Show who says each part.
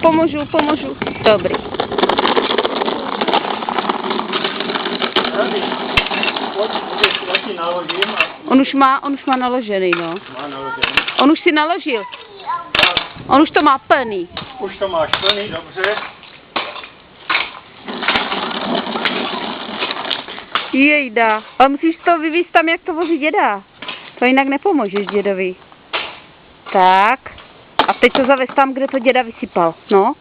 Speaker 1: Pomůžu. Dobrý. On už má naložený, no. On už si naložil. On už to má plný.
Speaker 2: Už to máš plný, dobře.
Speaker 1: Jejda, ale musíš to vyvízt tam, jak to vozí děda. To jinak nepomůžeš dědovi. Tak. A teď to zavez tam, kde to děda vysypal. No.